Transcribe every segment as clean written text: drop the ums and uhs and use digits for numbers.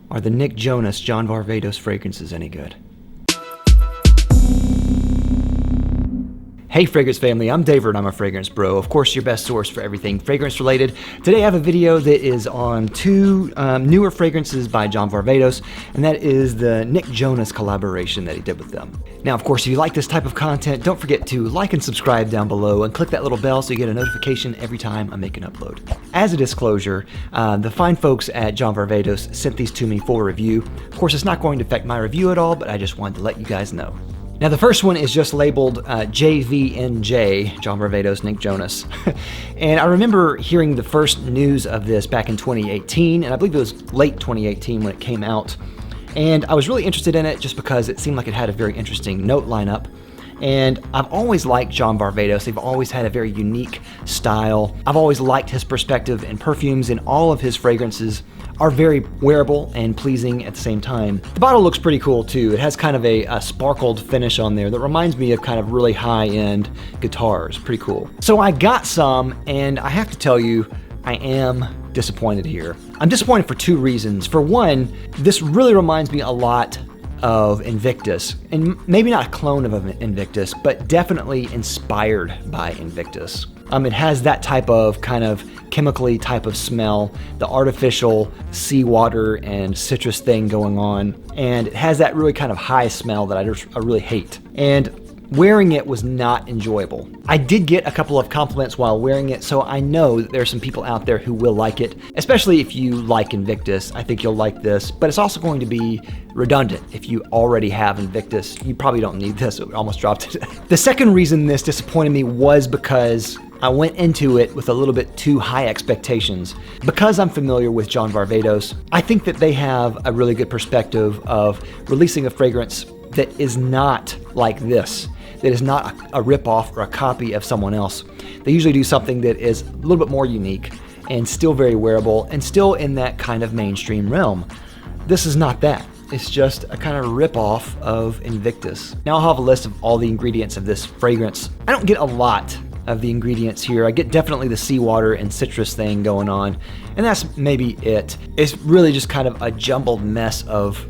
Are the Nick Jonas John Varvatos fragrances any good? Hey Fragrance family, I'm David and I'm a fragrance bro. Of course, your best source for everything fragrance related. Today I have a video that is on two newer fragrances by John Varvatos, and that is the Nick Jonas collaboration that he did with them. Now, of course, if you like this type of content, don't forget to like and subscribe down below and click that little bell so you get a notification every time I make an upload. As a disclosure, the fine folks at John Varvatos sent these to me for review. Of course, it's not going to affect my review at all, but I just wanted to let you guys know. Now the first one is just labeled JVxNJ, John Varvatos, Nick Jonas. And I remember hearing the first news of this back in 2018, and I believe it was late 2018 when it came out. And I was really interested in it just because it seemed like it had a very interesting note lineup. And I've always liked John Varvatos. They've always had a very unique style. I've always liked his perspective in perfumes, and all of his fragrances are very wearable and pleasing at the same time. The bottle looks pretty cool too. It has kind of a sparkled finish on there that reminds me of kind of really high-end guitars. Pretty cool. So I got some, and I have to tell you, I am disappointed here. I'm disappointed for two reasons. For one, this really reminds me a lot of Invictus, and maybe not a clone of Invictus, but definitely inspired by Invictus. It has that type of kind of chemically type of smell, the artificial seawater and citrus thing going on, and it has that really kind of high smell that I really hate. And wearing it was not enjoyable. I did get a couple of compliments while wearing it, so I know that there are some people out there who will like it, especially if you like Invictus. I think you'll like this, but it's also going to be redundant. If you already have Invictus, you probably don't need this. It almost dropped it. The second reason this disappointed me was because I went into it with a little bit too high expectations. Because I'm familiar with John Varvatos, I think that they have a really good perspective of releasing a fragrance that is not like this, that is not a rip-off or a copy of someone else. They usually do something that is a little bit more unique and still very wearable and still in that kind of mainstream realm. This is not that. It's just a kind of rip-off of Invictus. Now I'll have a list of all the ingredients of this fragrance. I don't get a lot of the ingredients here. I get definitely the seawater and citrus thing going on, and that's maybe it. It's really just kind of a jumbled mess of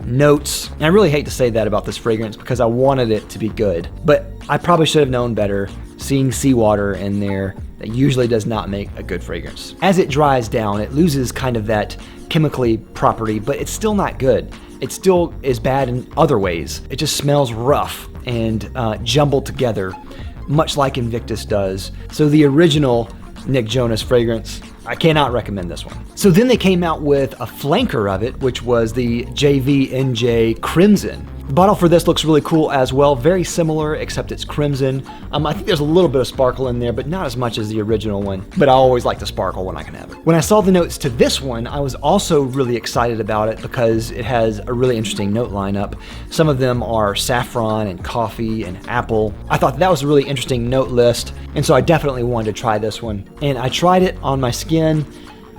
notes. And I really hate to say that about this fragrance because I wanted it to be good, but I probably should have known better. Seeing seawater in there, that usually does not make a good fragrance. As it dries down, it loses kind of that chemically property, but it's still not good. It still is bad in other ways. It just smells rough and jumbled together, much like Invictus does. So the original Nick Jonas fragrance, I cannot recommend this one. So then they came out with a flanker of it, which was the JVxNJ Crimson. The bottle for this looks really cool as well, very similar except it's crimson. I think there's a little bit of sparkle in there, but not as much as the original one, but I always like the sparkle when I can have it. When I saw the notes to this one, I was also really excited about it because it has a really interesting note lineup. Some of them are saffron and coffee and apple. I thought that was a really interesting note list, and so I definitely wanted to try this one. And I tried it on my skin.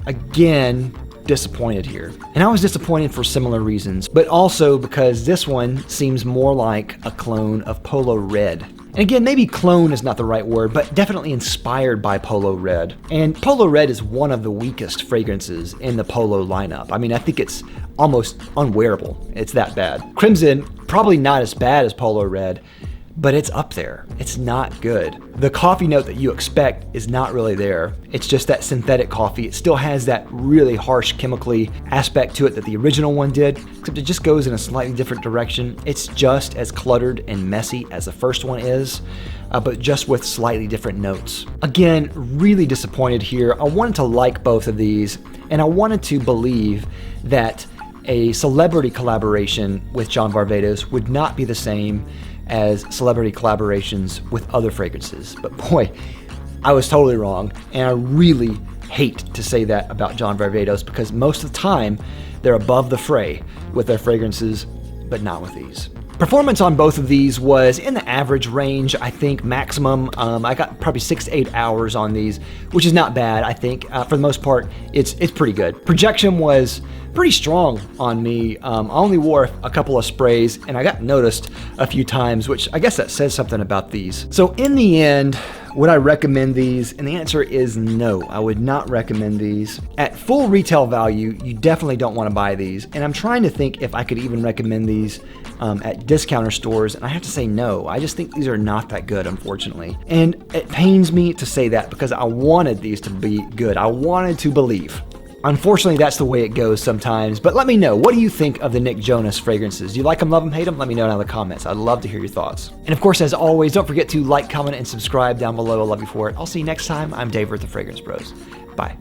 Again, disappointed here. And I was disappointed for similar reasons, but also because this one seems more like a clone of Polo Red. And again, maybe clone is not the right word, but definitely inspired by Polo Red. And Polo Red is one of the weakest fragrances in the Polo lineup. I mean, I think it's almost unwearable. It's that bad. Crimson, probably not as bad as Polo Red, but it's up there. It's not good. The coffee note that you expect is not really there. It's just that synthetic coffee. It still has that really harsh chemically aspect to it that the original one did, except it just goes in a slightly different direction. It's just as cluttered and messy as the first one is, but just with slightly different notes. Again, really disappointed here. I wanted to like both of these, and I wanted to believe that a celebrity collaboration with John Varvatos would not be the same as celebrity collaborations with other fragrances. But boy, I was totally wrong, and I really hate to say that about John Varvatos because most of the time they're above the fray with their fragrances, but not with these. Performance on both of these was in the average range, I think maximum. I got probably 6 to 8 hours on these, which is not bad, I think. For the most part, it's pretty good. Projection was pretty strong on me. I only wore a couple of sprays and I got noticed a few times, which I guess that says something about these. So in the end, Would I recommend these? And the answer is no. I would not recommend these. At full retail value, you definitely don't want to buy these. And I'm trying to think if I could even recommend these at discounter stores, and I have to say no. I just think these are not that good, unfortunately. And it pains me to say that because I wanted these to be good. I wanted to believe. Unfortunately, that's the way it goes sometimes, but let me know. What do you think of the Nick Jonas fragrances? Do you like them, love them, hate them? Let me know down in the comments. I'd love to hear your thoughts. And of course, as always, don't forget to like, comment, and subscribe down below. I love you for it. I'll see you next time. I'm Dave with the Fragrance Bros. Bye.